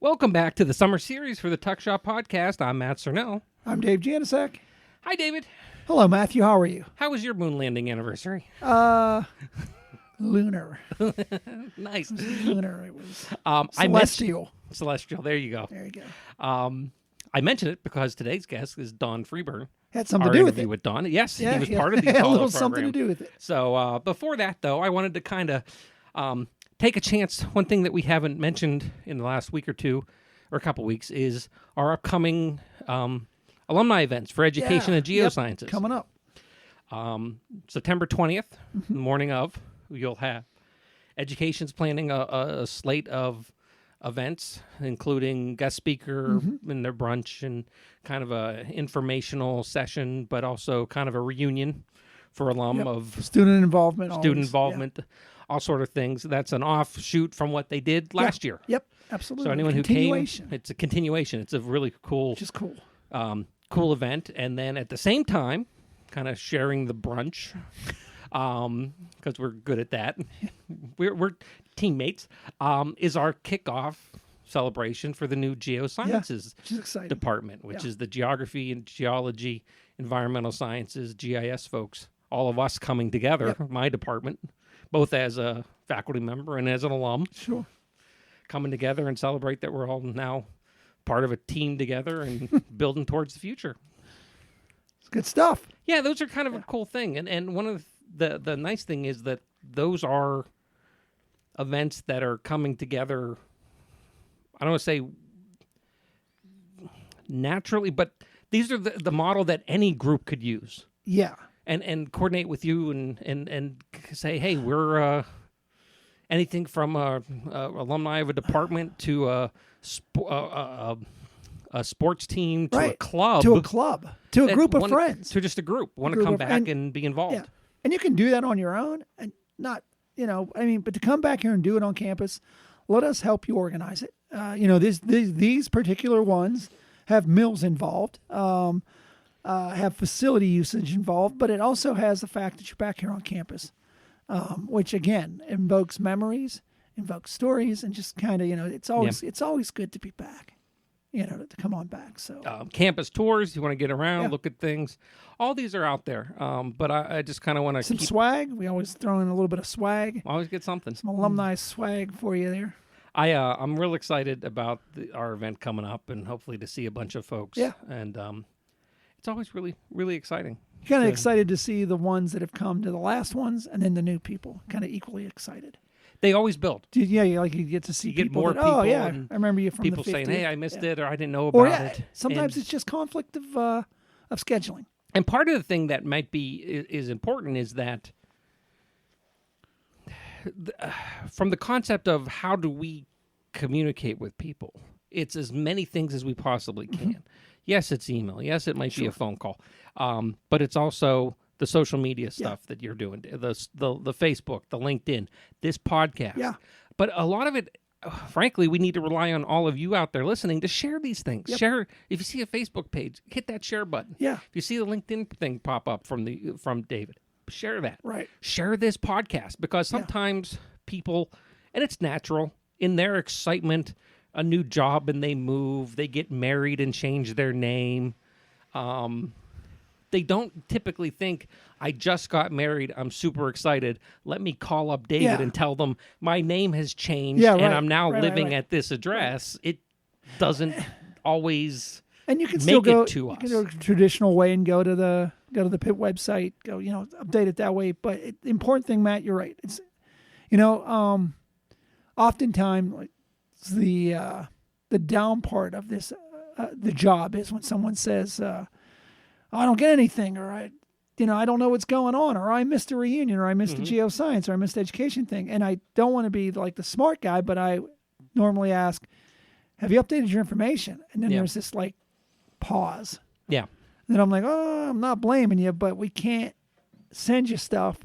Welcome back to the summer series for the Tuck Shop Podcast. I'm Matt Cernell. I'm Dave Janicek. Hi, David. Hello, Matthew. How are you? How was your moon landing anniversary? Lunar. Nice. Lunar. It was celestial. Celestial. There you go. There you go. I mentioned it because today's guest is Don Freeburn. Had something to do with it. With Don. Yes, yeah, he was part of the had a little program. something to do with it. So before that, though, I wanted to kind of take a chance. One thing that we haven't mentioned in the last week or two, or a couple weeks, is our upcoming alumni events for education and geosciences. Coming up. September 20th, the morning of, you'll have Education's planning a slate of events, including guest speaker in their brunch and kind of a informational session, but also kind of a reunion for alum of student involvement. All sort of things. That's an offshoot from what they did last year. Yep, absolutely. So anyone who came, it's a continuation. It's a really cool, just cool, cool event. And then at the same time, kind of sharing the brunch, because we're good at that. We're teammates. Is our kickoff celebration for the new geosciences department, which is the geography and geology, environmental sciences, GIS folks. All of us coming together. My department, both as a faculty member and as an alum. Sure. Coming together and celebrate that we're all now part of a team together and building towards the future. It's good stuff. Yeah, those are kind of a cool thing. And one of the nice thing is that those are events that are coming together, I don't want to say naturally, but these are the model that any group could use. Yeah. And coordinate with you and say, hey, we're anything from alumni of a department to a sports team to a club. To a group of friends. To just a group. Want to come back and be involved. Yeah. And you can do that on your own and not, but to come back here and do it on campus, let us help you organize it. These particular ones have meals involved. Have facility usage involved, but it also has the fact that you're back here on campus, which again invokes memories, invokes stories, and just kind of it's always good to be back, to come on back. So campus tours, you want to get around, look at things. All these are out there, but I just kind of want to keep swag. We always throw in a little bit of swag. Always get something. Some alumni swag for you there. I'm real excited about our event coming up, and hopefully to see a bunch of folks. Yeah, and it's always really, really exciting. Kind of excited to see the ones that have come to the last ones, and then the new people. Kind of equally excited. They always build. Yeah, you get to see people. More people. I remember you from people the 50s. Saying, "Hey, I missed it," or "I didn't know about it." Sometimes it's just conflict of scheduling. And part of the thing that might be is important is that from the concept of how do we communicate with people, it's as many things as we possibly can. Yes, it's email. Yes, it might be a phone call. But it's also the social media stuff that you're doing, the Facebook, the LinkedIn, this podcast. Yeah. But a lot of it, frankly, we need to rely on all of you out there listening to share these things. Share. If you see a Facebook page, hit that share button. Yeah. If you see the LinkedIn thing pop up from David, share that. Right. Share this podcast because sometimes people, and it's natural, in their excitement, a new job and they move, they get married and change their name. They don't typically think, I just got married, I'm super excited. Let me call up David and tell them my name has changed and I'm now living at this address. It doesn't always and you can make still go, it to us. You can go the traditional way and go to the PIP website, update it that way. But the important thing, Matt, you're right. It's, oftentimes, like, the down part of this, the job is when someone says, I don't get anything, or I don't know what's going on, or I missed a reunion, or I missed a geoscience, or I missed the education thing. And I don't want to be like the smart guy, but I normally ask, have you updated your information? And then there's this like pause. Yeah. And then I'm like, I'm not blaming you, but we can't send you stuff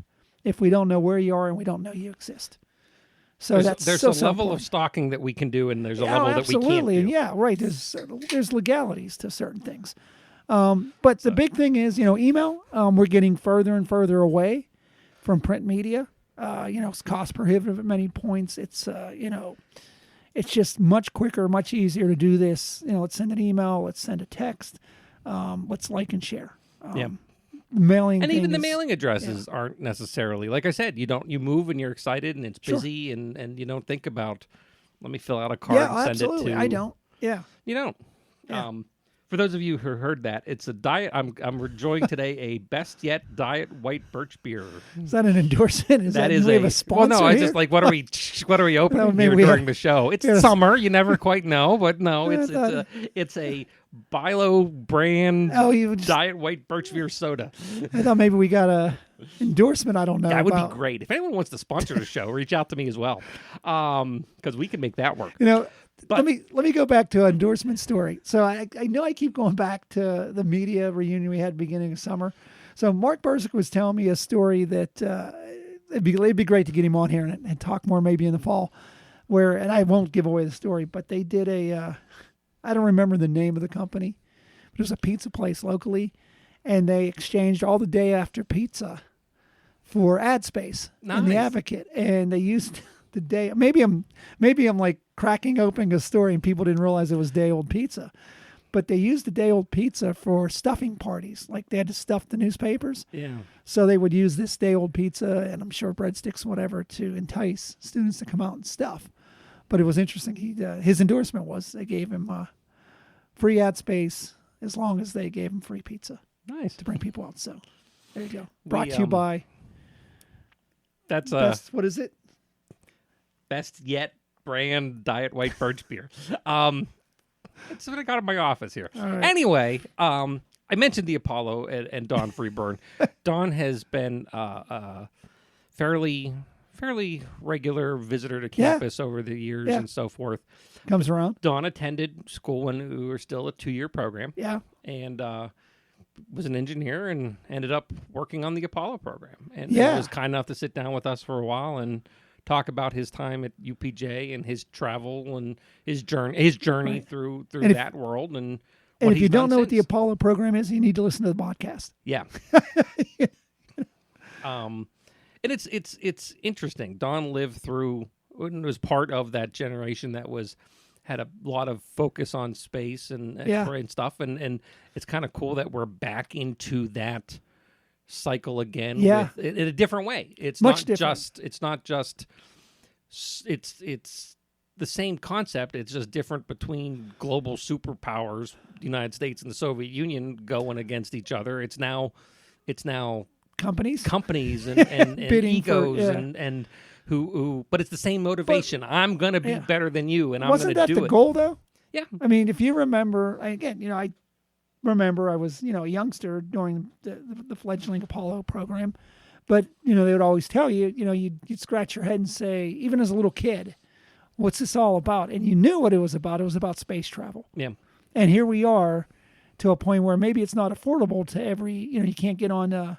if we don't know where you are and we don't know you exist. So there's a level of stalking that we can do, and there's a level that we can't do. Absolutely, right. There's legalities to certain things. But the big thing is, email. We're getting further and further away from print media. It's cost prohibitive at many points. It's it's just much quicker, much easier to do this. Let's send an email, let's send a text, let's like and share. Mailing and even the is- mailing addresses aren't necessarily, like I said, you move and you're excited and it's busy and you don't think about, let me fill out a card and send absolutely. it to. I don't. Yeah. You don't. Yeah. For those of you who heard that, it's a diet. I'm enjoying today a Best Yet Diet White Birch Beer. Is that an endorsement? Is do we have a sponsor well, no, I here? just like what are we opening maybe here we during have- the show? It's yeah. summer, you never quite know, but no, Yeah, it's a Bilo brand you just, Diet White Birch Beer soda. I thought maybe we got a endorsement. I don't know. That would about. be great. If anyone wants to sponsor the show, reach out to me as well, because we can make that work. Let me go back to an endorsement story. So I know I keep going back to the media reunion we had beginning of summer. So Mark Bursick was telling me a story that it'd be great to get him on here and talk more maybe in the fall. And I won't give away the story, but they did I don't remember the name of the company, but it was a pizza place locally, and they exchanged all the day after pizza for ad space in the Nice. Advocate, and they used the day. Maybe I'm like cracking open a story and people didn't realize it was day old pizza, but they used the day old pizza for stuffing parties. Like they had to stuff the newspapers, Yeah. so they would use this day old pizza and I'm sure breadsticks, whatever, to entice students to come out and stuff. But it was interesting. His endorsement was they gave him free ad space as long as they gave him free pizza Nice. to bring people out. So there you go. Brought We, to you by That's what is it? Best Yet brand Diet White Birch Beer. That's what I got in my office here. All right. Anyway, I mentioned the Apollo and Don Freeburn. Don has been fairly regular visitor to campus over the years Yeah. and so forth. Comes around. Don attended school when we were still a 2-year program Yeah. and was an engineer and ended up working on the Apollo program. And Yeah. was kind enough to sit down with us for a while and talk about his time at UPJ and his travel and his journey Right. through And if- that world and And what if you he's don't done know what the since. Apollo program is, you need to listen to the podcast. Yeah. And it's interesting. Don lived through and was part of that generation that had a lot of focus on space and and stuff. And it's kind of cool that we're back into that cycle again Yeah. in a different way. It's Much not different. it's the same concept. It's just different between global superpowers, the United States and the Soviet Union, going against each other. It's now Companies. and Bidding for- egos yeah. and who but it's the same motivation. I'm going to be Yeah. better than you and I'm Wasn't going to that do the it. goal, though? Yeah. I mean, if you remember, again, I remember I was, a youngster during the fledgling Apollo program, but, they would always tell you, you'd scratch your head and say, even as a little kid, what's this all about? And you knew what it was about. It was about space travel. Yeah. And here we are to a point where maybe it's not affordable to you can't get on,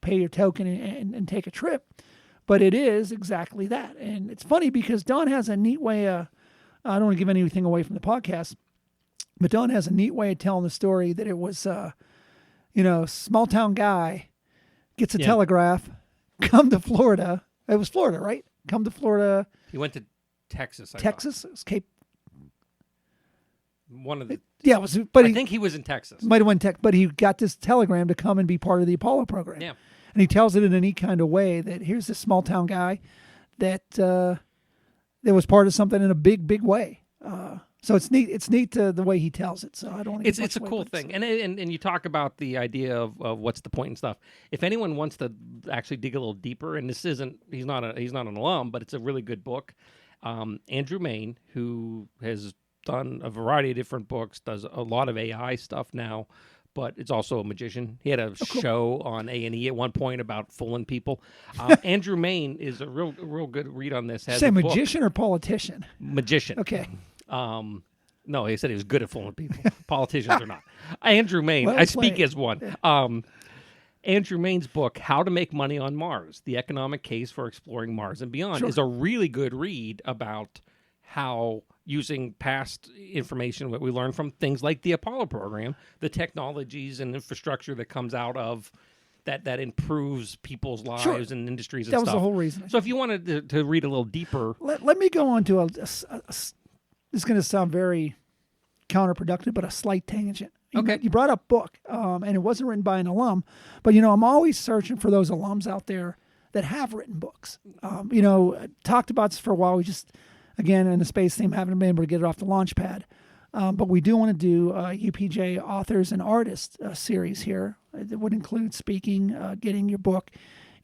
pay your token and take a trip, but it is exactly that. And it's funny because Don has a neat way, I don't want to give anything away from the podcast, but Don has a neat way of telling the story that it was, small town guy gets a telegraph, come to Florida. It was Florida, right? Come to Florida. He went to Texas. Texas? It was Cape. One of the Yeah, it was, but I think he was in Texas. might have went but he got this telegram to come and be part of the Apollo program. Yeah. And he tells it in a neat kind of way that here's this small town guy that was part of something in a big, big way. So it's neat. It's neat the way he tells it. So I don't want to. It's a cool thing, and you talk about the idea of what's the point and stuff. If anyone wants to actually dig a little deeper, and this isn't he's not an alum, but it's a really good book. Andrew Main, who has done a variety of different books, does a lot of AI stuff now, but it's also a magician. He had a show on A&E at one point about fooling people. Andrew Main is a real good read on this. Has Say a book. magician or politician? Magician. Okay. No, he said he was good at fooling people. Politicians are not. Andrew Main, Well I speak played. as one. Andrew Main's book, How to Make Money on Mars, The Economic Case for Exploring Mars and Beyond, Sure. is a really good read about how using past information that we learned from things like the Apollo program, the technologies and infrastructure that comes out of that improves people's lives Sure. and industries and That stuff. was the whole reason. So if you wanted to read a little deeper, Let me go on to this is going to sound very counterproductive, but a slight tangent. Okay. You brought up book, and it wasn't written by an alum, but I'm always searching for those alums out there that have written books. Talked about this for a while. We just, again, in the space theme, haven't been able to get it off the launch pad. But we do want to do UPJ authors and artists series here. It would include speaking, getting your book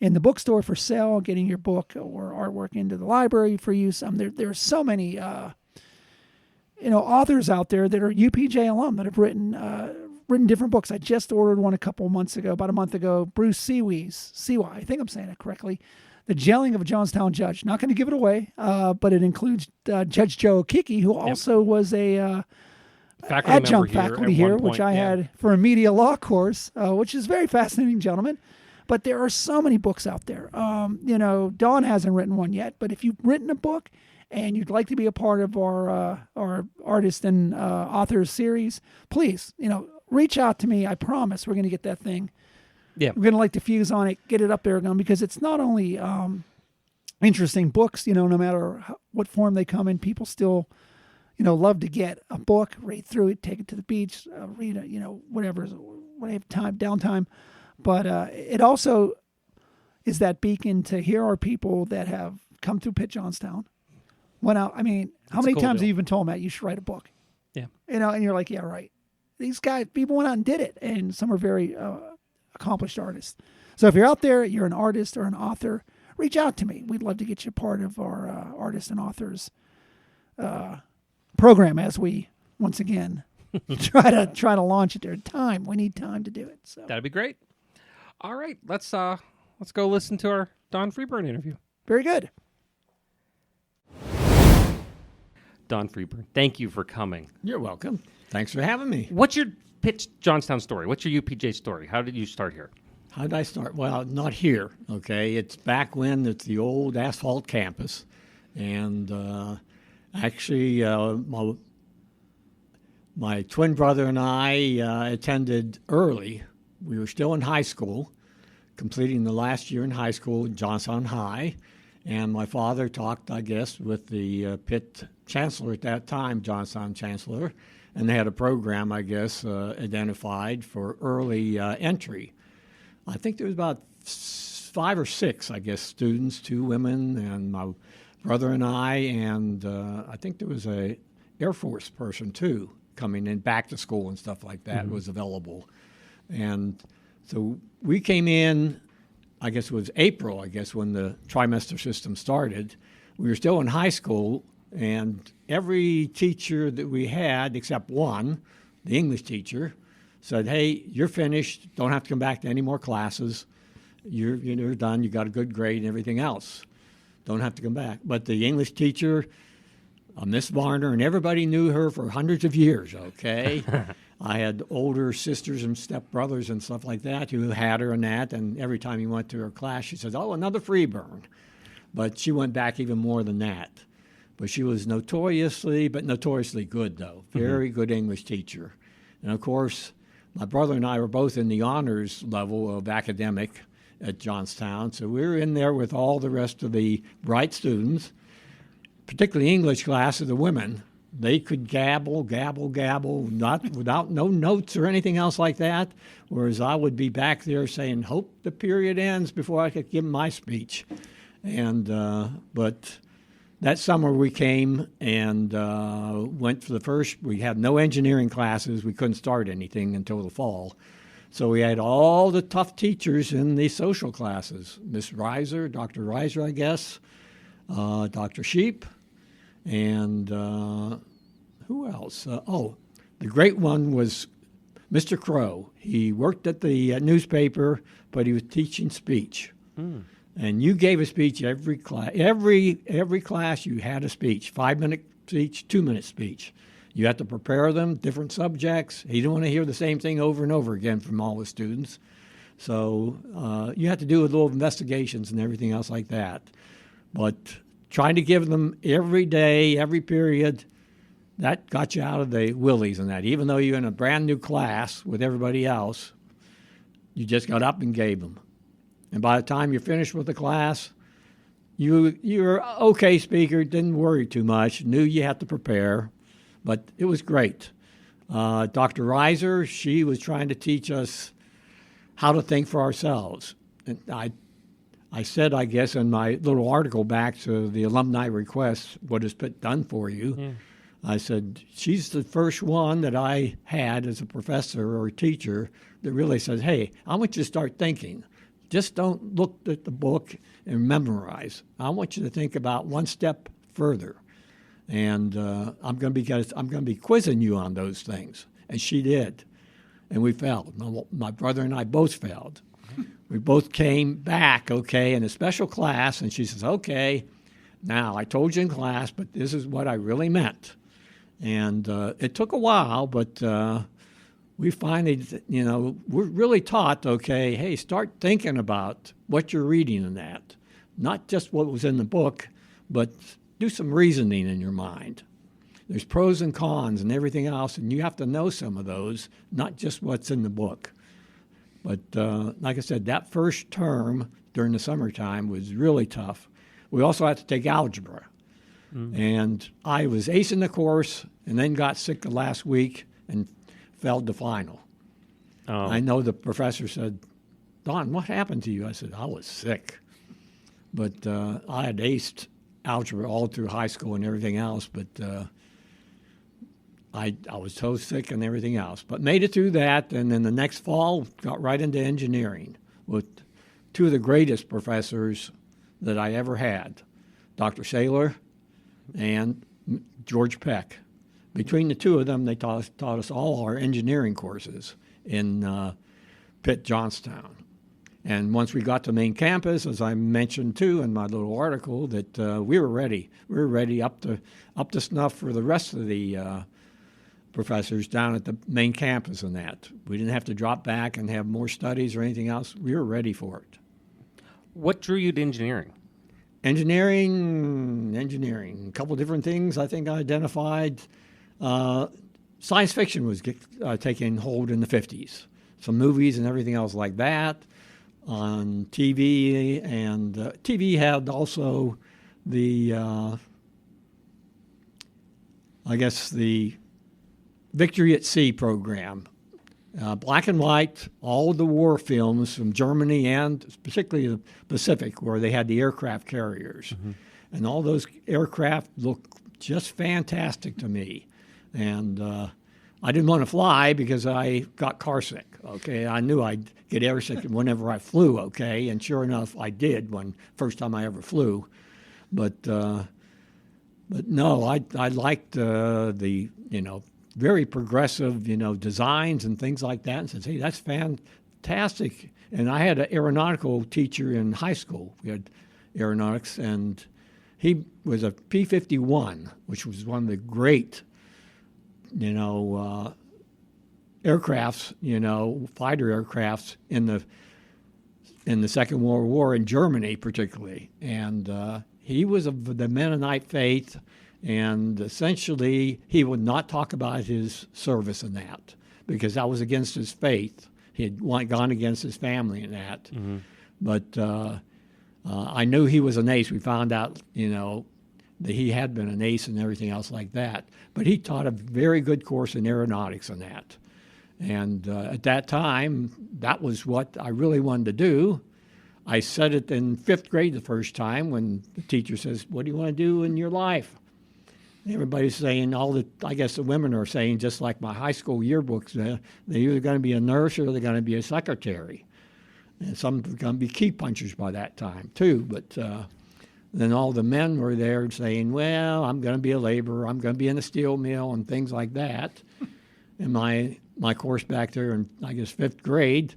in the bookstore for sale, getting your book or artwork into the library for use. There are so many authors out there that are UPJ alum that have written different books. I just ordered one about a month ago, Bruce Seaway, I think I'm saying it correctly, The Jailing of a Johnstown Judge. Not going to give it away, but it includes Judge Joe Kiki, who also was a adjunct faculty here, which I had for a media law course, which is very fascinating, gentlemen. But there are so many books out there. Don hasn't written one yet, but if you've written a book and you'd like to be a part of our artist and authors series, please, reach out to me. I promise we're going to get that thing. Yeah, we're going to diffuse on it, get it up there, because it's not only interesting books. No matter what form they come in, people still, love to get a book, read through it, take it to the beach, read it, whatever, when I have downtime. But it also is that beacon to here are people that have come through Pitt Johnstown. Went out. I mean, how many times have you been told, Matt, you should write a book? Yeah. And you're like, yeah, right. These people went out and did it, and some are very accomplished artists. So if you're out there, you're an artist or an author, reach out to me. We'd love to get you part of our artists and authors program as we once again try to launch it. We need time to do it. So that'd be great. All right, let's go listen to our Don Freeburn interview. Very good. Don Freeburn, thank you for coming. You're welcome. Thanks for having me. What's your Pitt Johnstown story? What's your UPJ story? How did you start here? How did I start? Well, not here, okay? It's back when it's the old asphalt campus. And actually, my twin brother and I attended early. We were still in high school, completing the last year in high school at Johnstown High. And my father talked, I guess, with the Pitt chancellor at that time, Johnstown chancellor, and they had a program, I guess, identified for early entry. I think there was about 5 or 6, I guess, students, 2 women, and my brother and I think there was a Air Force person, too, coming in back to school and stuff like that was available. And so we came in, I guess it was April, when the trimester system started. We were still in high school, and every teacher that we had, except one, the English teacher, said, hey, you're finished. Don't have to come back to any more classes. You're done. You got a good grade and everything else. Don't have to come back. But the English teacher, Miss Varner, and everybody knew her for hundreds of years, okay? I had older sisters and stepbrothers and stuff like that who had her and that, and every time you went to her class, she said, oh, another Freeburn. But she went back even more than that. But she was notoriously good, though. Very good English teacher. And, of course, my brother and I were both in the honors level of academic at Johnstown, so we were in there with all the rest of the bright students, particularly English class of the women. They could gabble, not without no notes or anything else like that, whereas I would be back there saying, hope the period ends before I could give my speech. And but that summer we came and went for the first, we had no engineering classes. We couldn't start anything until the fall. So we had all the tough teachers in the social classes, Miss Reiser, Dr. Reiser, I guess, Dr. Sheep, and who else? The great one was Mr. Crow. He worked at the newspaper, but he was teaching speech. And you gave a speech every class. Every class you had a speech, 5-minute speech, 2-minute speech. You had to prepare them, different subjects. He didn't want to hear the same thing over and over again from all the students. So you had to do little investigations and everything else like that. But trying to give them every day, every period, that got you out of the willies and that. Even though you're in a brand new class with everybody else, you just got up and gave them. And by the time you're finished with the class, you're okay speaker, didn't worry too much, knew you had to prepare. but it was great. Dr. Reiser, she was trying to teach us how to think for ourselves. And I said, I guess, in my little article back to the alumni request, what has Pitt done for you? Yeah. I said, she's the first one that I had as a professor or a teacher that really says, hey, I want you to start thinking. Just don't look at the book and memorize. I want you to think about one step further. And I'm going to be quizzing you on those things. And she did. And we failed. My brother and I both failed. We both came back, okay, in a special class, and she says, okay, now I told you in class, but this is what I really meant. And it took a while, but we finally, we're really taught, okay, hey, start thinking about what you're reading in that. Not just what was in the book, but do some reasoning in your mind. There's pros and cons and everything else, and you have to know some of those, not just what's in the book. But like I said, that first term during the summertime was really tough. We also had to take algebra. Mm-hmm. And I was acing the course and then got sick the last week and failed the final. Oh. I know the professor said, Don, what happened to you? I said, I was sick. But I had aced algebra all through high school and everything else, but I was so sick and everything else. But made it through that, and then the next fall got right into engineering with two of the greatest professors that I ever had, Dr. Saylor and George Peck. Between the two of them, they taught us all our engineering courses in Pitt, Johnstown. And once we got to main campus, as I mentioned too in my little article, that we were ready. We were ready up to snuff for the rest of the professors down at the main campus and that. We didn't have to drop back and have more studies or anything else. We were ready for it. What drew you to engineering? Engineering, a couple of different things I think I identified. Science fiction was taking hold in the 50s. Some movies and everything else like that on TV, and TV had also the, I guess, the Victory at Sea program. Black and white, all of the war films from Germany and particularly the Pacific, where they had the aircraft carriers. Mm-hmm. And all those aircraft looked just fantastic to me. And I didn't want to fly because I got car sick, okay? I knew I'd get air sick whenever I flew, okay? And sure enough, I did first time I ever flew. But no, I liked the, very progressive, designs and things like that, and said, hey, that's fantastic. And I had an aeronautical teacher in high school. We had aeronautics, and he was a P-51, which was one of the great, aircrafts, fighter aircrafts in the Second World War in Germany, particularly. And he was of the Mennonite faith. And essentially, he would not talk about his service in that because that was against his faith. He had gone against his family in that. Mm-hmm. But I knew he was an ace. We found out, that he had been an ace and everything else like that. But he taught a very good course in aeronautics in that. And at that time, that was what I really wanted to do. I said it in 5th grade the first time when the teacher says, what do you want to do in your life? Everybody's saying, I guess the women are saying, just like my high school yearbooks, they're either going to be a nurse or they're going to be a secretary. And some are going to be key punchers by that time, too. But then all the men were there saying, well, I'm going to be a laborer, I'm going to be in a steel mill and things like that. In my course back there in, I guess, 5th grade,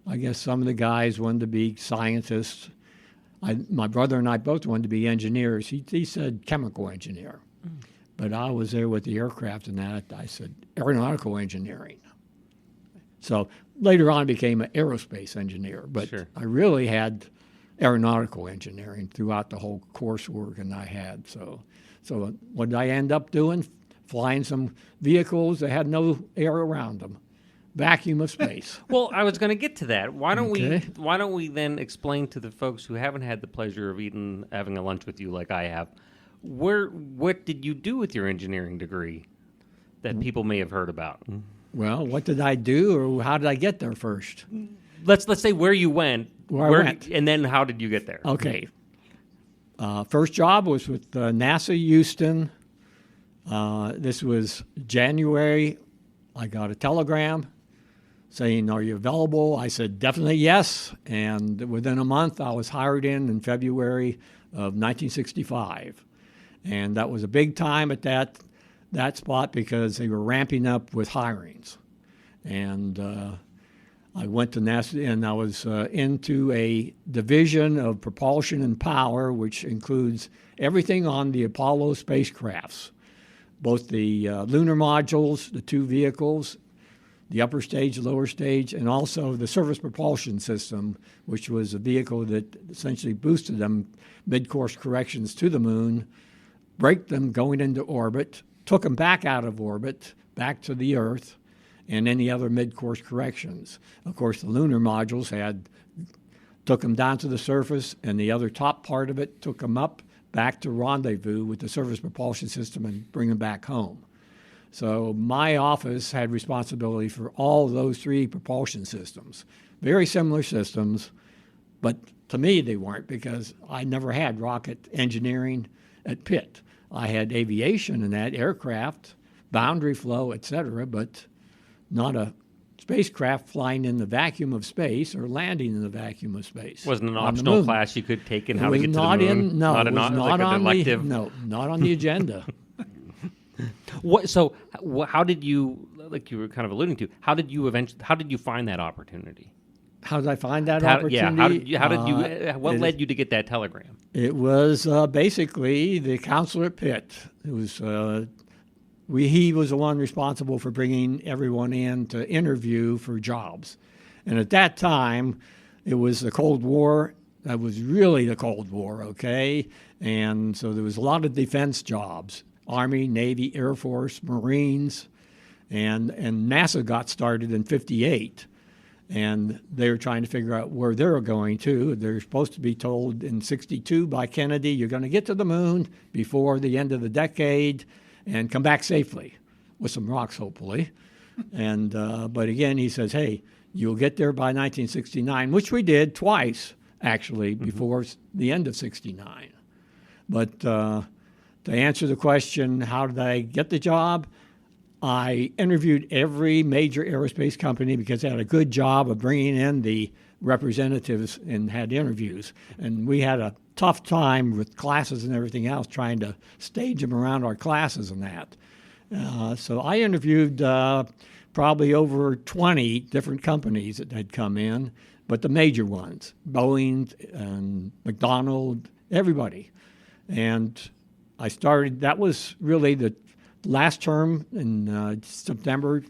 I guess some of the guys wanted to be scientists. My brother and I both wanted to be engineers. He said chemical engineer. Mm. But I was there with the aircraft and that. I said aeronautical engineering. So later on I became an aerospace engineer. But sure. I really had aeronautical engineering throughout the whole coursework and I had. So what did I end up doing? Flying some vehicles that had no air around them. Vacuum of space. Well, I was going to get to that. Why don't we then explain to the folks who haven't had the pleasure of having a lunch with you like I have, what did you do with your engineering degree? that people may have heard about? Well, what did I do, or how did I get there first? Let's say where you went. Where I went. And then how did you get there? Okay. First job was with NASA Houston. This was January. I got a telegram saying, "Are you available?" I said, "Definitely yes." And within a month, I was hired in February of 1965. And that was a big time at that spot because they were ramping up with hirings. And I went to NASA, and I was into a division of propulsion and power, which includes everything on the Apollo spacecrafts, both the lunar modules, the two vehicles, the upper stage, lower stage, and also the surface propulsion system, which was a vehicle that essentially boosted them mid-course corrections to the moon, braked them going into orbit, took them back out of orbit, back to the Earth, and any other mid-course corrections. Of course, the lunar modules took them down to the surface, and the other top part of it took them up back to rendezvous with the surface propulsion system and bring them back home. So my office had responsibility for all those three propulsion systems. Very similar systems, but to me they weren't, because I never had rocket engineering at Pitt. I had aviation and that, aircraft, boundary flow, etc., but not a spacecraft flying in the vacuum of space or landing in the vacuum of space. Wasn't an optional class you could take in how to get to the moon? Not on the agenda. So how did you, like you were kind of alluding to, how did you find that opportunity? How did I find that opportunity? What led you to get that telegram? It was basically the counselor at Pitt. It was he was the one responsible for bringing everyone in to interview for jobs. And at that time, it was the Cold War. That was really the Cold War, okay? And so there was a lot of defense jobs, Army, Navy, Air Force, Marines, and NASA got started in 58. And they were trying to figure out where they were going to. They're supposed to be told in 62 by Kennedy, you're going to get to the moon before the end of the decade and come back safely, with some rocks, hopefully. And but again, he says, hey, you'll get there by 1969, which we did twice, actually, before the end of 69. But to answer the question, how did I get the job? I interviewed every major aerospace company because they had a good job of bringing in the representatives and had interviews. And we had a tough time with classes and everything else, trying to stage them around our classes and that. So I interviewed probably over 20 different companies that had come in, but the major ones, Boeing and McDonald, everybody. And I started, that was really the last term in September,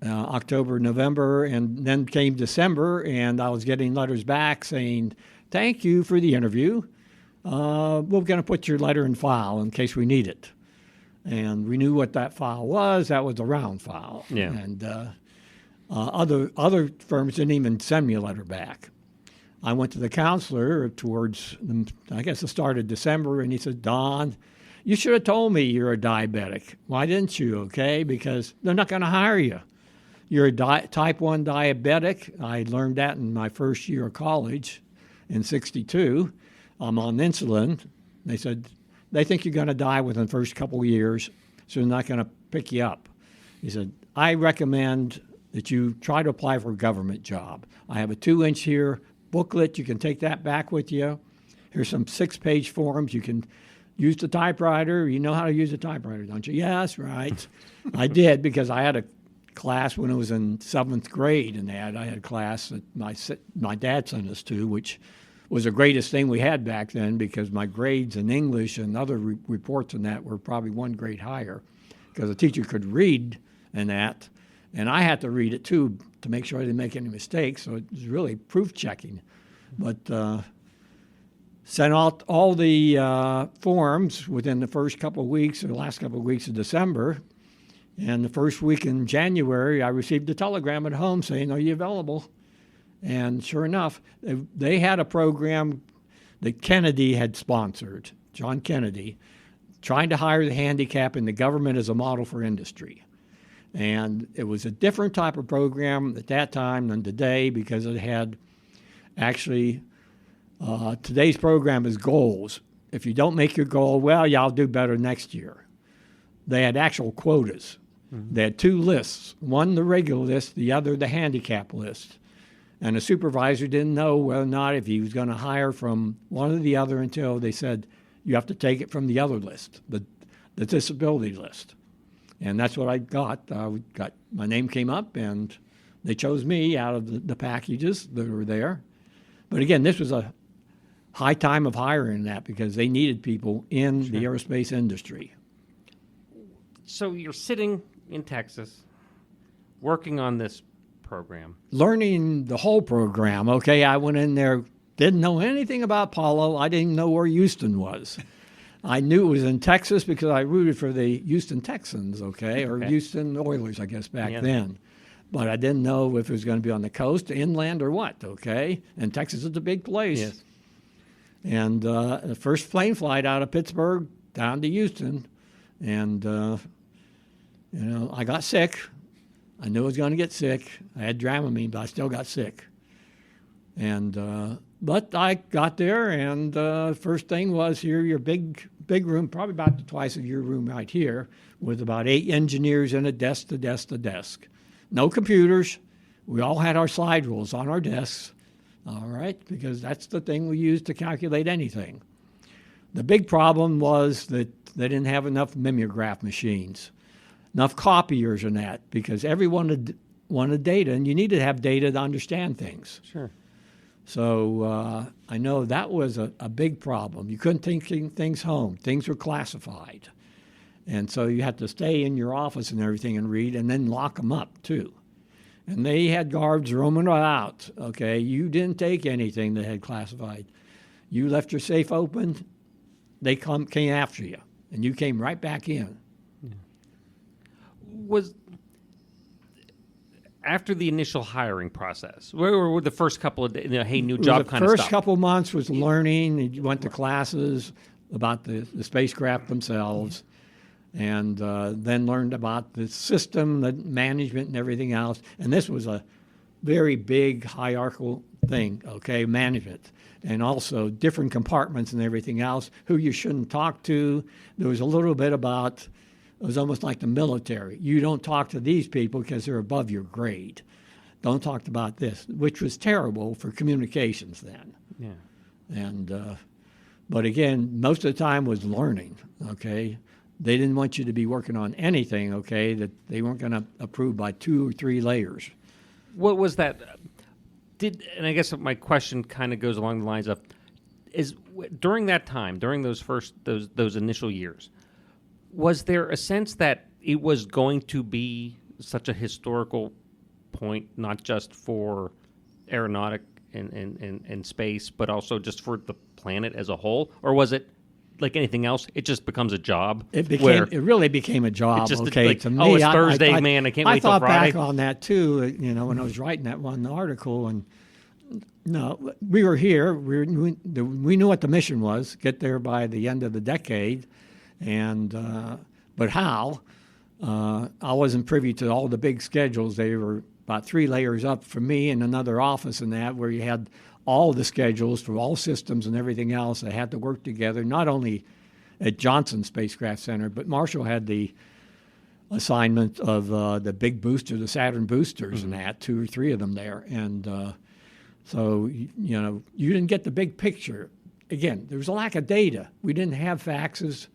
October, November, and then came December, and I was getting letters back saying, thank you for the interview. We're going to put your letter in file in case we need it. And we knew what that file was. That was a round file. Yeah. And other firms didn't even send me a letter back. I went to the counselor towards, I guess, the start of December, and he said, Don, you should have told me you're a diabetic. Why didn't you, okay? Because they're not going to hire you. You're a type 1 diabetic. I learned that in my first year of college in 62. I'm on insulin. They said, they think you're going to die within the first couple of years, so they're not going to pick you up. He said, I recommend that you try to apply for a government job. I have a 2-inch here booklet. You can take that back with you. Here's some 6-page forms. You can use the typewriter. You know how to use a typewriter, don't you? Yes, right. I did, because I had a class when I was in 7th grade, and I had a class that my dad sent us to, which was the greatest thing we had back then, because my grades in English and other reports and that were probably 1 grade higher, because the teacher could read and that, and I had to read it too to make sure I didn't make any mistakes, so it was really proof checking. But sent out all the forms within the first couple of weeks, or the last couple of weeks of December. And the first week in January, I received a telegram at home saying, are you available? And sure enough, they had a program that Kennedy had sponsored, John Kennedy, trying to hire the handicap in the government as a model for industry. And it was a different type of program at that time than today because it had actually, today's program is goals. If you don't make your goal, well, y'all do better next year. They had actual quotas. Mm-hmm. They had 2 lists, one the regular list, the other the handicap list. And the supervisor didn't know whether or not if he was going to hire from one or the other until they said, you have to take it from the other list, the disability list. And that's what I got. My name came up, and they chose me out of the packages that were there. But again, this was a high time of hiring that because they needed people in the aerospace industry. So you're sitting in Texas, working on this program. Learning the whole program, okay? I went in there, didn't know anything about Apollo. I didn't know where Houston was. I knew it was in Texas because I rooted for the Houston Texans, or Houston Oilers, I guess, back then. But I didn't know if it was going to be on the coast, inland, or what, okay? And Texas is a big place. Yes. And the first plane flight out of Pittsburgh down to Houston, and, I got sick. I knew I was going to get sick. I had Dramamine, but I still got sick. And but I got there, and first thing was here, your big room, probably about twice of your room right here, with about 8 engineers in a desk to desk to desk. No computers. We all had our slide rules on our desks, all right, because that's the thing we use to calculate anything. The big problem was that they didn't have enough mimeograph machines, enough copiers and that, because everyone wanted data, and you need to have data to understand things. Sure. So I know that was a big problem. You couldn't take things home. Things were classified. And so you had to stay in your office and everything and read, and then lock them up, too. And they had guards roaming out, okay? You didn't take anything that had classified. You left your safe open, they came after you, and you came right back in. Was after the initial hiring process, where were the first couple of days, hey, new job kind of stuff? The first couple of months was learning. You went to classes about the spacecraft themselves, and then learned about the system, the management, and everything else. And this was a very big hierarchical thing, okay, management. And also different compartments and everything else, who you shouldn't talk to. There was a little bit about, it was almost like the military. You don't talk to these people because they're above your grade. Don't talk about this, which was terrible for communications then. Yeah. And, but again, most of the time was learning, okay? They didn't want you to be working on anything, okay, that they weren't going to approve by 2 or 3 layers. What was that? And I guess my question kind of goes along the lines of, during that time, during those initial years, was there a sense that it was going to be such a historical point, not just for aeronautic and space, but also just for the planet as a whole? Or was it like anything else? It just becomes a job. It really became a job. Just okay, like, to me, it's Thursday, man. I can't wait till Friday. I thought back on that too. When I was writing that one article, and no, we were here. We knew what the mission was: get there by the end of the decade, and but how? I wasn't privy to all the big schedules. They were about 3 layers up from me in another office, and that where you had all the schedules for all systems and everything else that had to work together, not only at Johnson Spacecraft Center, but Marshall had the assignment of the big booster, the Saturn boosters, and that, 2 or 3 of them there. And so, you didn't get the big picture. Again, there was a lack of data. We didn't have faxes.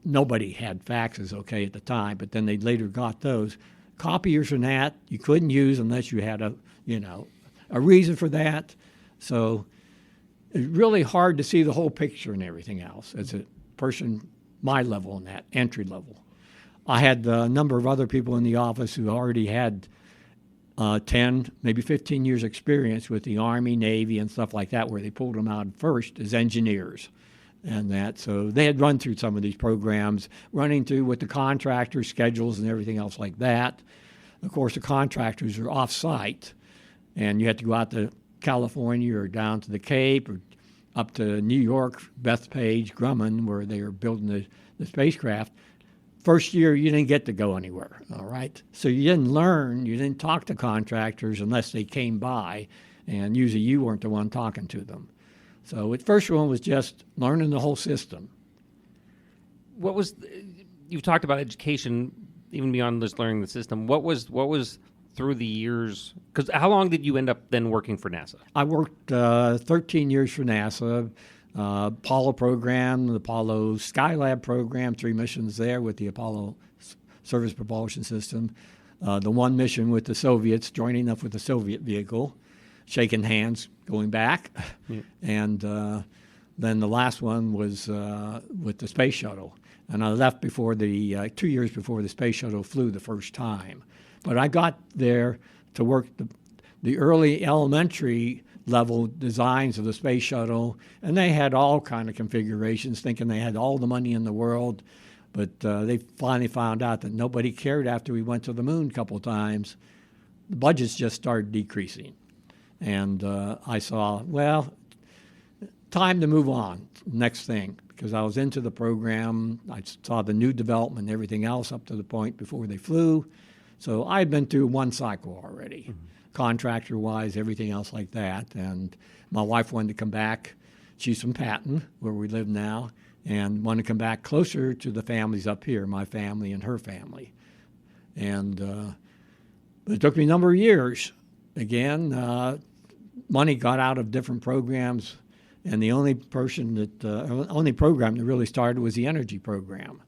Nobody had faxes, okay, at the time, but then they later got those. Copiers and that you couldn't use unless you had a reason for that. So it's really hard to see the whole picture and everything else as a person my level in that, entry level. I had a number of other people in the office who already had 10, maybe 15 years experience with the Army, Navy, and stuff like that, where they pulled them out first as engineers and that. So they had run through some of these programs, running through with the contractors' schedules and everything else like that. Of course, the contractors are off-site, and you had to go out to California or down to the Cape or up to New York, Bethpage, Grumman, where they were building the spacecraft. First year, you didn't get to go anywhere, all right? So you didn't learn, you didn't talk to contractors unless they came by, and usually you weren't the one talking to them. So the first one was just learning the whole system. You've talked about education, even beyond just learning the system. What was through the years? Because how long did you end up then working for NASA? I worked 13 years for NASA, Apollo program, the Apollo Skylab program, 3 missions there with the Apollo Surface Propulsion System. The one mission with the Soviets, joining up with the Soviet vehicle, shaking hands, going back. Yeah. And then the last one was with the space shuttle. And I left before 2 years before the space shuttle flew the first time. But I got there to work the early elementary level designs of the space shuttle, and they had all kind of configurations, thinking they had all the money in the world. But they finally found out that nobody cared after we went to the moon a couple of times. The budgets just started decreasing. And I saw, well, time to move on, next thing, because I was into the program. I saw the new development and everything else up to the point before they flew. So I had been through one cycle already, contractor-wise, everything else like that. And my wife wanted to come back. She's from Patton, where we live now, and wanted to come back closer to the families up here, my family and her family. And it took me a number of years. Again, money got out of different programs, and the only program that really started was the energy program,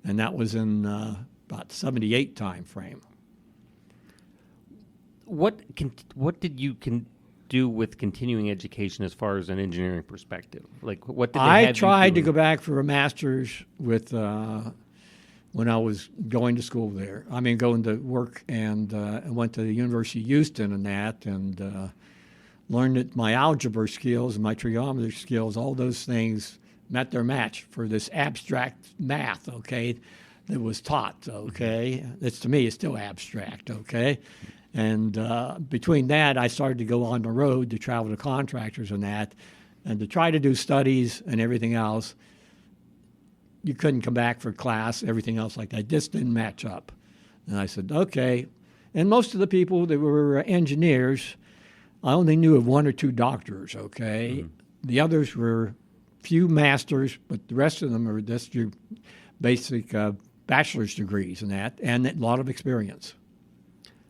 and that was in about 78 time frame. What did you do with continuing education as far as an engineering perspective? Like, what did they I have tried you to go back for a master's with when I was going to school there. I mean, going to work, and I went to the University of Houston and that, and learned that my algebra skills and my trigonometry skills, all those things met their match for this abstract math, okay, that was taught, okay? It's, to me, it's still abstract, okay? And between that, I started to go on the road to travel to contractors and that, and to try to do studies and everything else. You couldn't come back for class, everything else like that. Just didn't match up. And I said, okay. And most of the people that were engineers, I only knew of 1 or 2 doctors, okay? Mm-hmm. The others were few masters, but the rest of them are just your basic bachelor's degrees and that, and a lot of experience.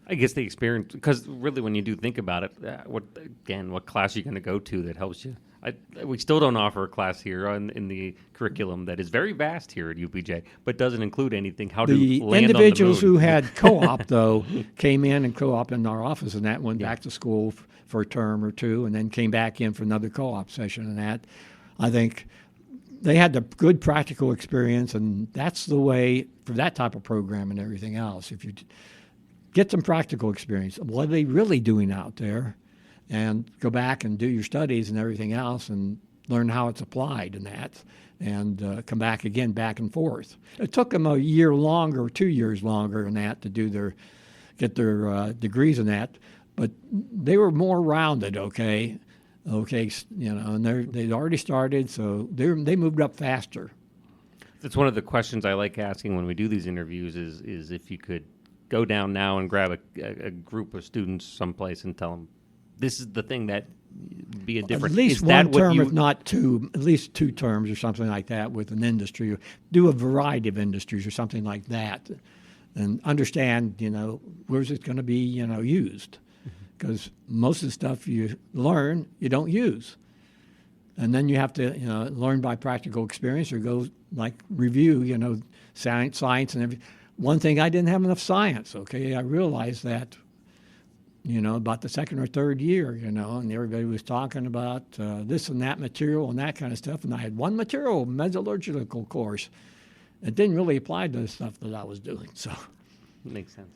I guess the experience, because really when you do think about it, what class are you going to go to that helps you? We still don't offer a class here in the curriculum that is very vast here at UPJ, but doesn't include anything how to land on the moon. The individuals who had co-op, though, came in and co-op in our office, and that went back to school for a term or 2, and then came back in for another co-op session and that. I think they had the good practical experience, and that's the way for that type of program and everything else. If you get some practical experience, what are they really doing out there? And go back and do your studies and everything else and learn how it's applied and that, and come back again, back and forth. It took them a year longer, 2 years longer in that to get their degrees in that, but they were more rounded, okay, and they'd already started, so they moved up faster. That's one of the questions I like asking when we do these interviews is if you could go down now and grab a group of students someplace and tell them, this is the thing that be a difference. At least one term, if not 2, at least 2 terms or something like that with an industry. Do a variety of industries or something like that, and understand, where's it going to be, used. Because most of the stuff you learn, you don't use. And then you have to, learn by practical experience or go, review, science and everything. One thing, I didn't have enough science, okay? I realized that, about the 2nd or 3rd year, and everybody was talking about this and that material and that kind of stuff. And I had one material, metallurgical course. It didn't really apply to the stuff that I was doing, so. Makes sense.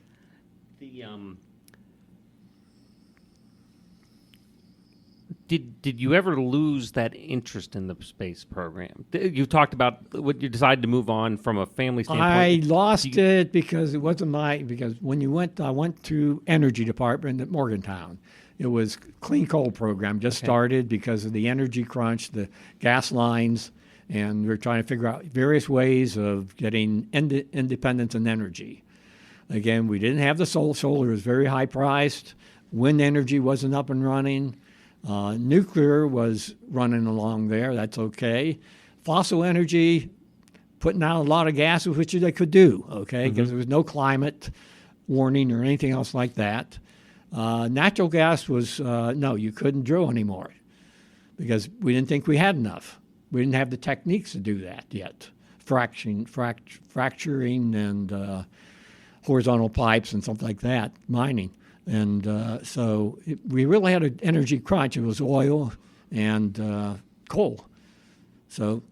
Did you ever lose that interest in the space program? You talked about what you decided to move on from a family standpoint. I lost it because it wasn't because when I went to energy department at Morgantown, It was clean coal program, just started because of the energy crunch, the gas lines, and we were trying to figure out various ways of getting independence in energy. Again, we didn't have the solar. Solar was very high priced. Wind energy wasn't up and running. Nuclear was running along there. That's okay. Fossil energy, putting out a lot of gas, which they could do, okay, because there was no climate warning or anything else like that. Natural gas was, no, you couldn't drill anymore because we didn't think we had enough. We didn't have the techniques to do that yet. Fracturing and horizontal pipes and stuff like that, mining. And so we really had an energy crunch. It was oil and coal. So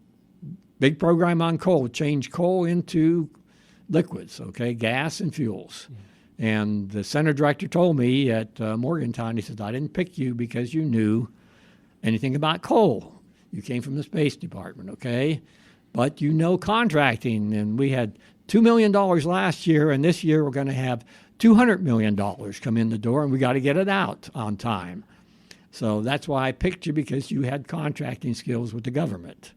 big program on coal, change coal into liquids, okay, gas and fuels. And the center director told me at Morgantown, he said, I didn't pick you because you knew anything about coal. You came from the Space Department, okay? But you know contracting, and we had $2 million last year, and this year we're going to have $200 million come in the door, and we got to get it out on time. So that's why I picked you, because you had contracting skills with the government.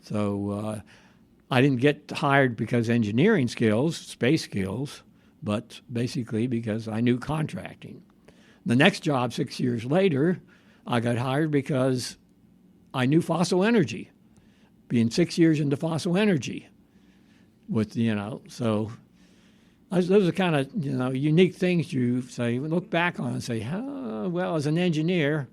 So I didn't get hired because engineering skills, space skills, but basically because I knew contracting. The next job 6 years later, I got hired because I knew fossil energy, being 6 years into fossil energy. With, so those are kind of, unique things you say, look back on and say, well, as an engineer,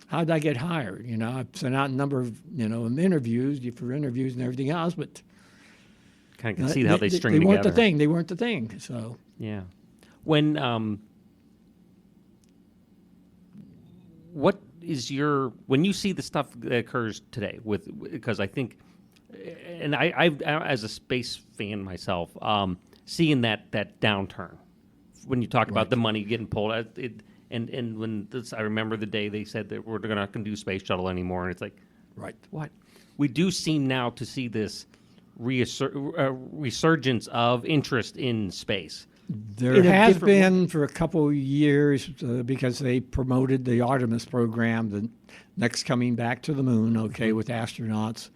how did I get hired? I've sent out a number of, interviews for interviews and everything else, but kind of can see how they string they together. They weren't the thing. So yeah, when what is when you see the stuff that occurs today because I think, and I as a space fan myself, seeing that downturn when you talk about the money getting pulled out, and when I remember the day they said that we're not going to do space shuttle anymore, and it's like, right, what? We do seem now to see this resurgence of interest in space. There has been for a couple of years because they promoted the Artemis program, the next coming back to the moon, with astronauts.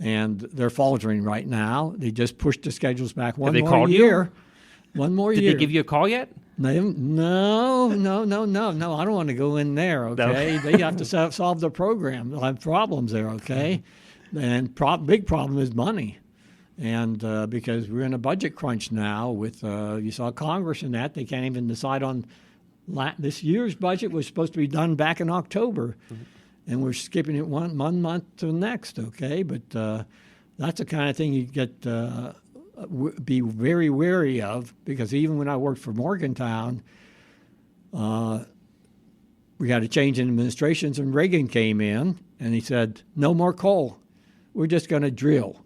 And they're faltering right now. They just pushed the schedules back one more year. One more year. Did they give you a call yet? No. I don't want to go in there, okay? They have to solve the program. They'll have problems there, okay? And big problem is money. And because we're in a budget crunch now with, you saw Congress and that, they can't even decide on this year's budget was supposed to be done back in October. And we're skipping it one month to the next, okay? But that's the kind of thing you get be very wary of, because even when I worked for Morgantown, we had a change in administrations, and Reagan came in, and he said, no more coal. We're just going to drill.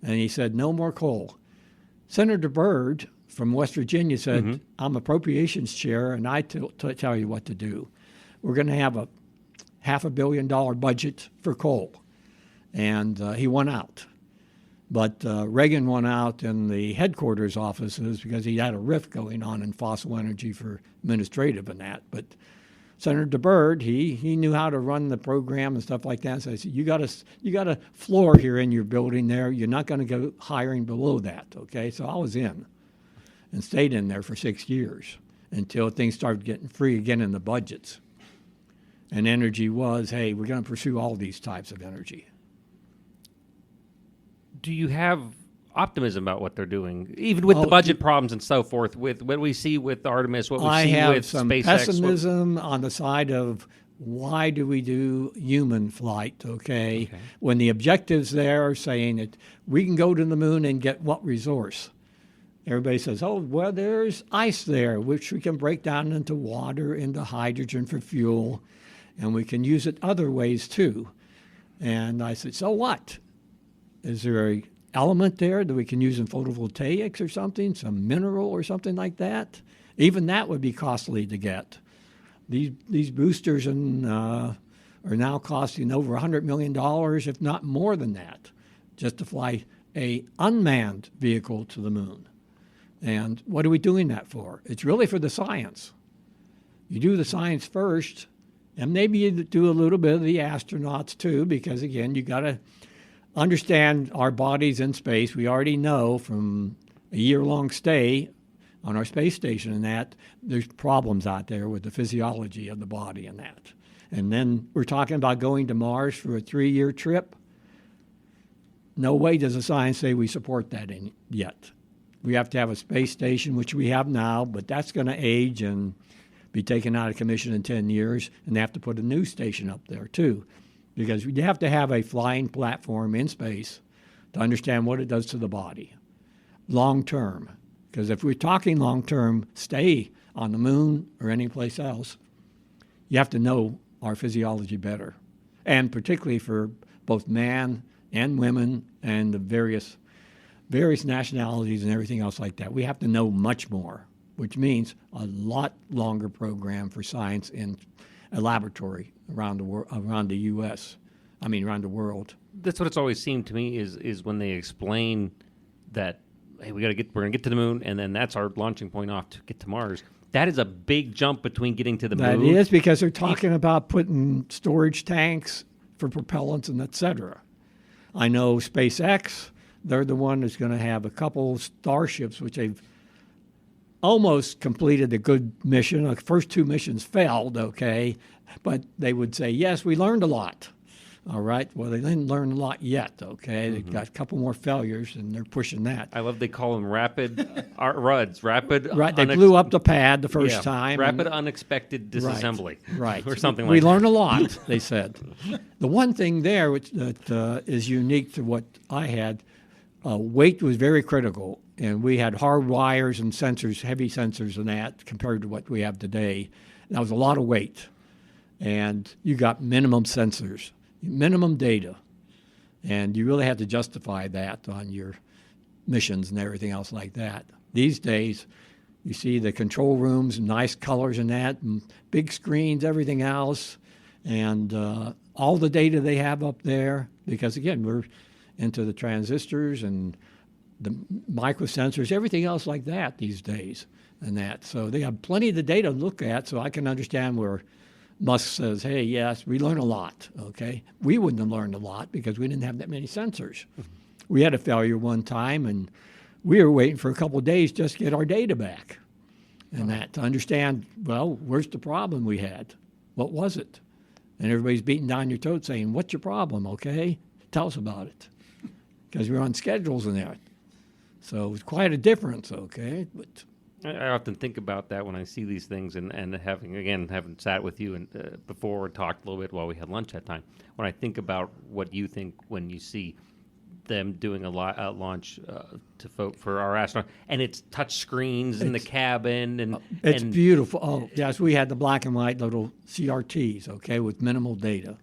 And he said, no more coal. Senator Byrd from West Virginia said, I'm appropriations chair, and I tell you what to do. We're going to have a $500 million budget for coal. And he won out. But Reagan won out in the headquarters offices because he had a rift going on in fossil energy for administrative and that. But Senator Byrd, he knew how to run the program and stuff like that. So I said, you got a floor here in your building there. You're not going to go hiring below that, okay? So I was in and stayed in there for 6 years until things started getting free again in the budgets. And energy was, hey, we're going to pursue all these types of energy. Do you have optimism about what they're doing, even with the budget problems and so forth, with what we see with Artemis, what we see with SpaceX? I have some pessimism on the side of why do we do human flight, okay? When the objectives there are saying that we can go to the moon and get what resource? Everybody says, oh, well, there's ice there, which we can break down into water, into hydrogen for fuel, and we can use it other ways too. And I said, so what? Is there an element there that we can use in photovoltaics or something, some mineral or something like that? Even that would be costly to get. These boosters are now costing over $100 million, if not more than that, just to fly a unmanned vehicle to the moon. And what are we doing that for? It's really for the science. You do the science first, and maybe you do a little bit of the astronauts too, because again, you got to understand our bodies in space. We already know from a year-long stay on our space station and that there's problems out there with the physiology of the body and that. And then we're talking about going to Mars for a 3-year trip. No way does the science say we support that yet. We have to have a space station, which we have now, but that's going to age and be taken out of commission in 10 years, and they have to put a new station up there too, because you have to have a flying platform in space to understand what it does to the body long term. Because if we're talking long term, stay on the moon or any place else, you have to know our physiology better, and particularly for both man and women and the various nationalities and everything else like that. We have to know much more, which means a lot longer program for science in a laboratory around the U.S. Around the world. That's what it's always seemed to me is when they explain that, hey, we're gonna get to the moon, and then that's our launching point off to get to Mars. That is a big jump between getting to the moon. That is, because they're talking about putting storage tanks for propellants and et cetera. I know SpaceX, they're the one that's going to have a couple starships, which they've almost completed a good mission. The first 2 missions failed, okay, but they would say, yes, we learned a lot. All right, well, they didn't learn a lot yet, okay? They've got a couple more failures, and they're pushing that. I love they call them rapid RUDs, rapid. Right, they blew up the pad the first time. Rapid unexpected disassembly. Right. Or something like that. We learned a lot, they said. The one thing there that is unique to what I had, weight was very critical, and we had hard wires and sensors, heavy sensors and that, compared to what we have today. That was a lot of weight, and you got minimum sensors, minimum data, and you really had to justify that on your missions and everything else like that. These days, you see the control rooms, nice colors and that, and big screens, everything else, and all the data they have up there, because again, we're into the transistors and the microsensors, everything else like that these days and that. So they have plenty of the data to look at, so I can understand where Musk says, hey, yes, we learn a lot, okay? We wouldn't have learned a lot because we didn't have that many sensors. We had a failure one time, and we were waiting for a couple of days just to get our data back and that, to understand, well, where's the problem we had? What was it? And everybody's beating down your throat saying, what's your problem, okay? Tell us about it. Because we're on schedules and that. So it was quite a difference, okay? But I often think about that when I see these things, and having sat with you and before and talked a little bit while we had lunch that time. When I think about what you think when you see them doing a launch for our astronauts, and it's touch screens in the cabin, and it's beautiful. Oh yes, we had the black and white little CRTs, okay, with minimal data,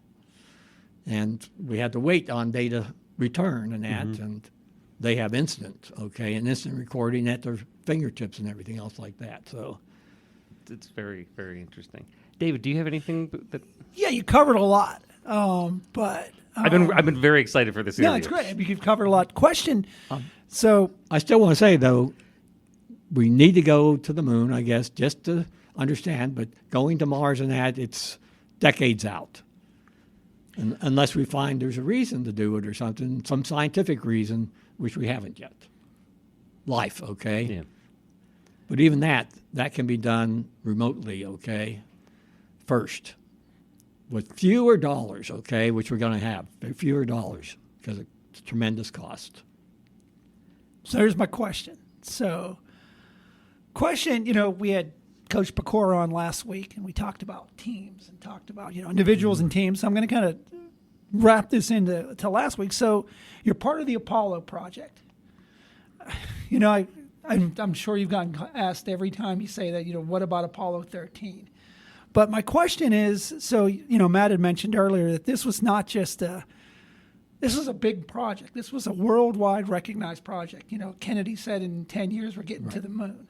and we had to wait on data return and that, and they have instant recording at their fingertips and everything else like that. So it's very, very interesting. David, do you have anything that? Yeah, you covered a lot, but I've been very excited for this interview. No, it's great. You've covered a lot. Question. So I still want to say though, we need to go to the moon, I guess, just to understand. But going to Mars and that, it's decades out. Unless we find there's a reason to do it or something, some scientific reason, which we haven't yet. Life, okay? Yeah. But even that can be done remotely, okay, first, with fewer dollars, okay, which we're going to have, fewer dollars, because it's tremendous cost. So here's my question. We had Coach Pecora on last week, and we talked about teams and talked about, individuals and teams. So I'm going to kind of wrap this into last week. So you're part of the Apollo project. I'm sure you've gotten asked every time you say that, what about Apollo 13? But my question is, Matt had mentioned earlier that this was not just this was a big project. This was a worldwide recognized project. Kennedy said in 10 years we're getting to the moon.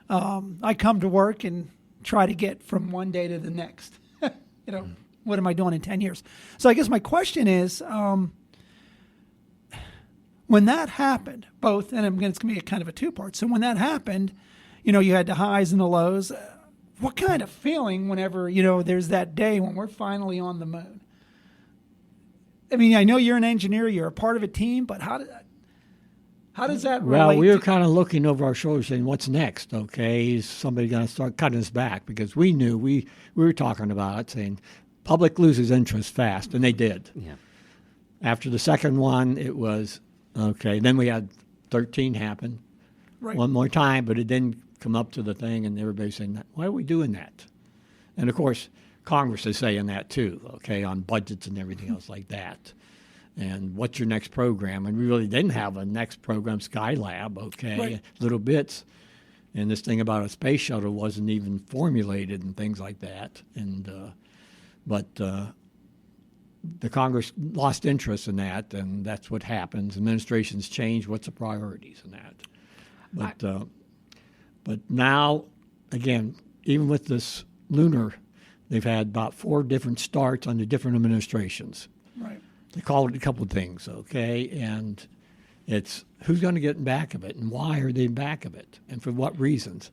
I come to work and try to get from one day to the next. What am I doing in 10 years? So I guess my question is, when that happened, it's going to be a kind of a two-part. So when that happened, you had the highs and the lows. what kind of feeling whenever, there's that day when we're finally on the moon? I mean, I know you're an engineer, you're a part of a team, but how does that relate? Well, we were kind of looking over our shoulders saying, what's next, okay? Is somebody going to start cutting us back? Because we knew, we were talking about it, saying public loses interest fast, and they did. Yeah. After the second one, it was, okay. Then we had 13 happen one more time, but it didn't come up to the thing, and everybody's saying, why are we doing that? And, of course, Congress is saying that too, okay, on budgets and everything else like that. And what's your next program? And we really didn't have a next program, Skylab, okay, Right. little bits. And this thing about a space shuttle wasn't even formulated and things like that. And but the Congress lost interest in that, and that's what happens. Administrations change. What's the priorities in that? But now, again, even with this lunar, they've had about 4 different starts under different administrations. Right. They call it a couple of things, okay? And it's who's going to get in back of it and why are they in back of it and for what reasons?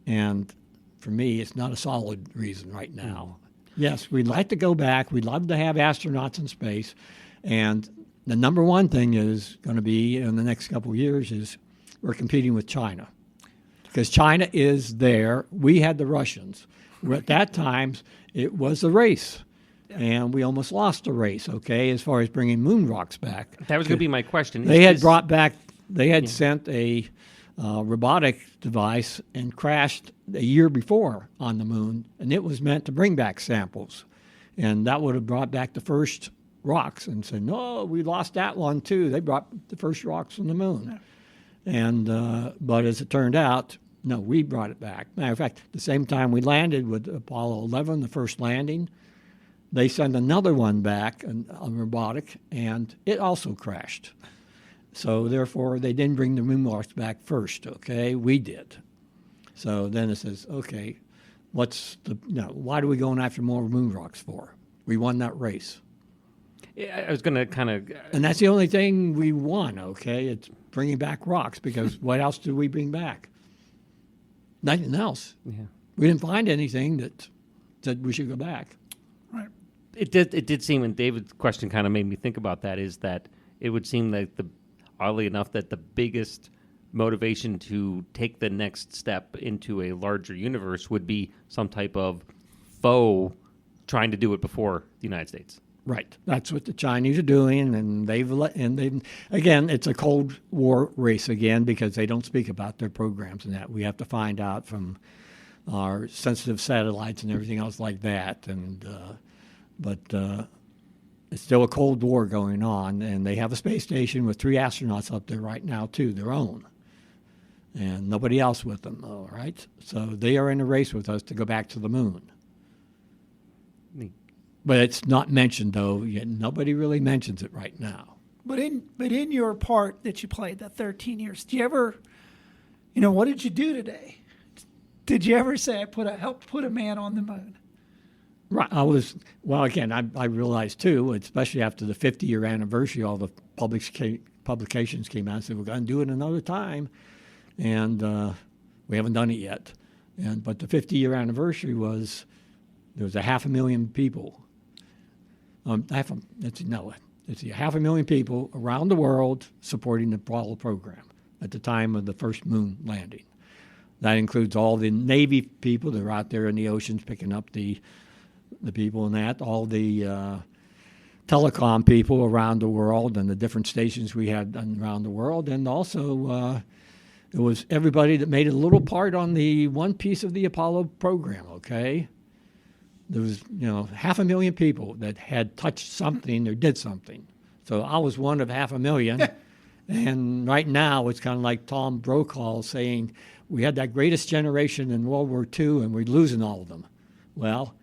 And for me, it's not a solid reason right now. Yes, we'd like to go back. We'd love to have astronauts in space. And the number one thing is going to be in the next couple of years is we're competing with China. Because China is there. We had the Russians. At that time, it was a race. And we almost lost the race, okay, as far as bringing moon rocks back. That was going to be my question. They had brought back, they had sent a robotic device and crashed a year before on the moon, and it was meant to bring back samples. And that would have brought back the first rocks and said, no, we lost that one too. They brought the first rocks from the moon. And but as it turned out, no, we brought it back. Matter of fact, the same time we landed with Apollo 11, the first landing, they sent another one back, a robotic, and it also crashed. So therefore, they didn't bring the moon rocks back first, okay? We did. So then it says, okay, why are we going after more moon rocks for? We won that race. Yeah, I was going to kind of... And that's the only thing we won, okay? It's bringing back rocks, because what else did we bring back? Nothing else. Yeah. We didn't find anything that said we should go back. Right. It did seem, and David's question kind of made me think about that, is that it would seem that oddly enough, that the biggest motivation to take the next step into a larger universe would be some type of foe trying to do it before the United States. Right. That's what the Chinese are doing, and they've again, it's a Cold War race again, because they don't speak about their programs and that. We have to find out from our sensitive satellites and everything else like that. And but it's still a Cold War going on, and they have a space station with 3 astronauts up there right now too, their own, and nobody else with them. All right. So they are in a race with us to go back to the moon. Neat. But it's not mentioned, though. Yet nobody really mentions it right now. But in your part that you played, that 13 years, do you ever, what did you do today? Did you ever say I helped put a man on the moon? Right. I realized too, especially after the 50-year anniversary, all the publications came out and said we're going to do it another time, and we haven't done it yet. But the 50-year anniversary was there was 500,000 people. It's 500,000 people around the world supporting the Apollo program at the time of the first moon landing. That includes all the Navy people that are out there in the oceans picking up the people and that, all the telecom people around the world and the different stations we had around the world, and also it was everybody that made a little part on the one piece of the Apollo program, okay? There was, 500,000 people that had touched something or did something. So I was one of 500,000. And right now it's kind of like Tom Brokaw saying, we had that greatest generation in World War II and we're losing all of them. Well,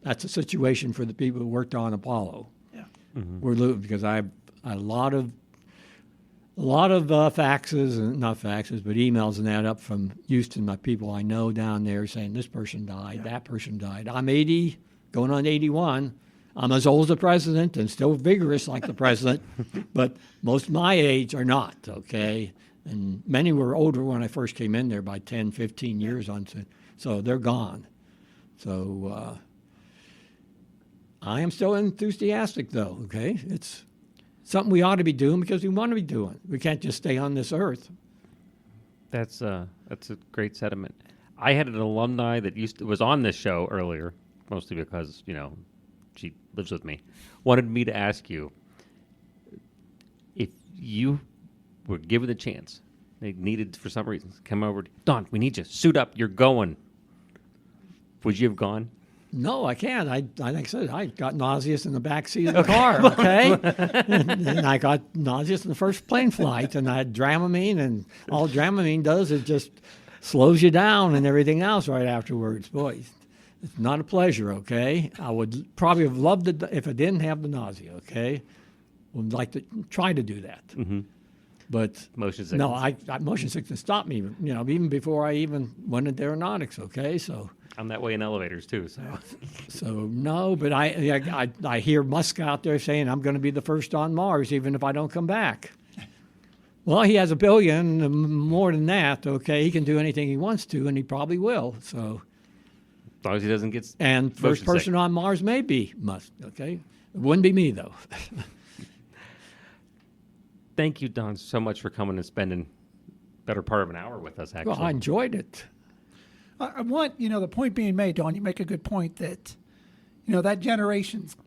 that's a situation for the people who worked on Apollo. Yeah. Mm-hmm. We're losing because I have a lot of faxes, and not faxes, but emails and that up from Houston, my people I know down there saying this person died, that person died. I'm 80, going on 81. I'm as old as the president and still vigorous like the president, but most of my age are not, okay? And many were older when I first came in there by 10, 15 years on, so they're gone. So I am still enthusiastic, though, okay? It's something we ought to be doing because we want to be doing. We can't just stay on this earth. That's a great sentiment. I had an alumni that was on this show earlier, mostly because, she lives with me, wanted me to ask you, if you were given the chance, they needed, for some reason, come over, Don, we need you, suit up, you're going. Would you have gone? No, I can't. Like I said, I got nauseous in the back seat of the car, okay? and I got nauseous in the first plane flight, and I had Dramamine, and all Dramamine does is just slows you down and everything else right afterwards. Boy, it's not a pleasure, okay? I would probably have loved it if I didn't have the nausea, okay? Would like to try to do that. Mm-hmm. But motion sickness. No, I motion sickness stopped me, even before I even went into aeronautics, okay? So I'm that way in elevators too, so. So no, but I hear Musk out there saying I'm going to be the first on Mars, even if I don't come back. Well, he has $1 billion, more than that. Okay, he can do anything he wants to, and he probably will. So, as long as he doesn't get. And first person on Mars may be Musk. Okay, it wouldn't be me though. Thank you, Don, so much for coming and spending better part of an hour with us. Actually, well, I enjoyed it. I want, the point being made, Don, you make a good point that, that generation's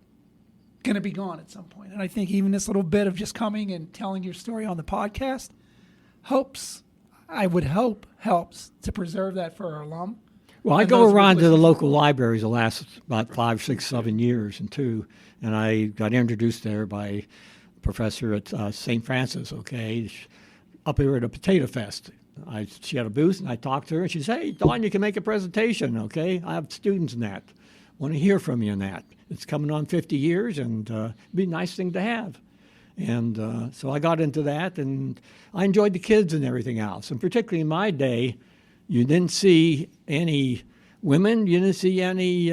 going to be gone at some point. And I think even this little bit of just coming and telling your story on the podcast helps to preserve that for our alum. Well, I go around to the local libraries the last about 5, 6, 7 years and I got introduced there by a professor at St. Francis, okay, up here at a Potato Fest. She had a booth, and I talked to her, and she said, hey, Don, you can make a presentation, okay? I have students in that. Want to hear from you in that. It's coming on 50 years, and it'd be a nice thing to have. And so I got into that, and I enjoyed the kids and everything else. And particularly in my day, you didn't see any women, you didn't see any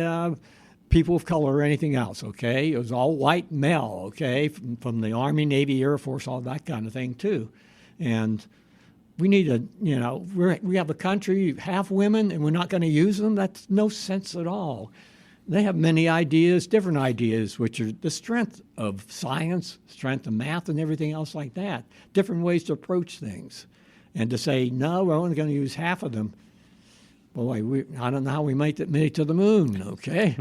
people of color or anything else, okay? It was all white male, okay, from the Army, Navy, Air Force, all that kind of thing, too. And we need we have a country, half women, and we're not going to use them? That's no sense at all. They have many ideas, different ideas, which are the strength of science, strength of math, and everything else like that. Different ways to approach things. And to say, no, we're only going to use half of them. Boy, I don't know how we made it to the moon, okay?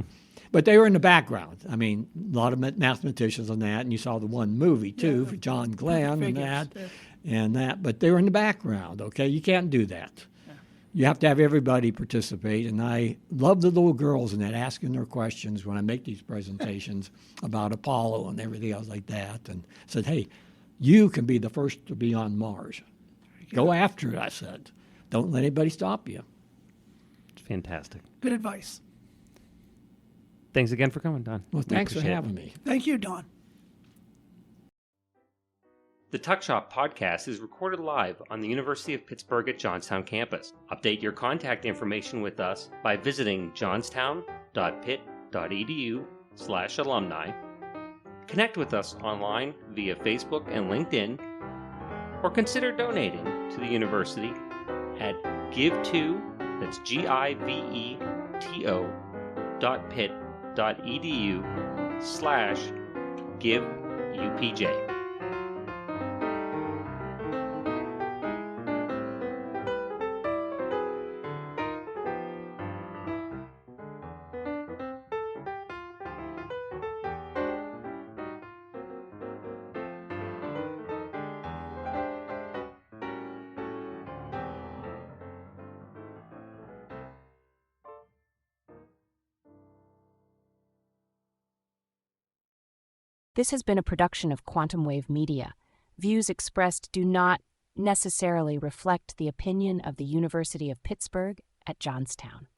But they were in the background. I mean, a lot of mathematicians on that, and you saw the one movie, too, for John Glenn and that. And that, but they were in the background, okay? You can't do that. Yeah. You have to have everybody participate, and I love the little girls and that, asking their questions when I make these presentations about Apollo and everything else like that, and said, hey, you can be the first to be on Mars. Go after it, I said. Don't let anybody stop you. It's fantastic. Good advice. Thanks again for coming, Don. Well, thanks for having me. Thank you, Don. The Tuck Shop podcast is recorded live on the University of Pittsburgh at Johnstown campus. Update your contact information with us by visiting johnstown.pitt.edu/alumni. Connect with us online via Facebook and LinkedIn, or consider donating to the university at that's giveto.pitt.edu/giveupj. This has been a production of Quantum Wave Media. Views expressed do not necessarily reflect the opinion of the University of Pittsburgh at Johnstown.